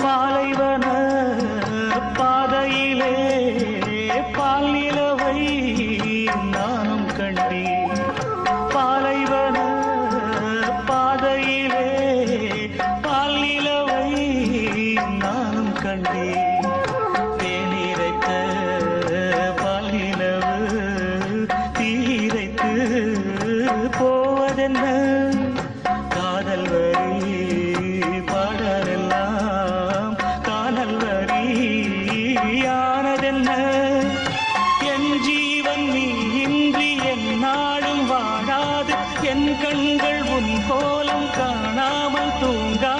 பாலைவன பாதையிலே பால் நிலவை நானும் கண்டேன். பாலைவன பாதையிலே பால் நிலவை நானும் கண்டேன். தேனிரைத்த பால் நிலவு தீரைத்து போவதென்ன? காதல் வரி பாடலெல்லாம் காதல் வரியானதென்ன? என் ஜீவன் நீ இன்றி என் நாடும் வாழாது. என் கண்கள் உன் கோலம் காணாமல் தூங்கா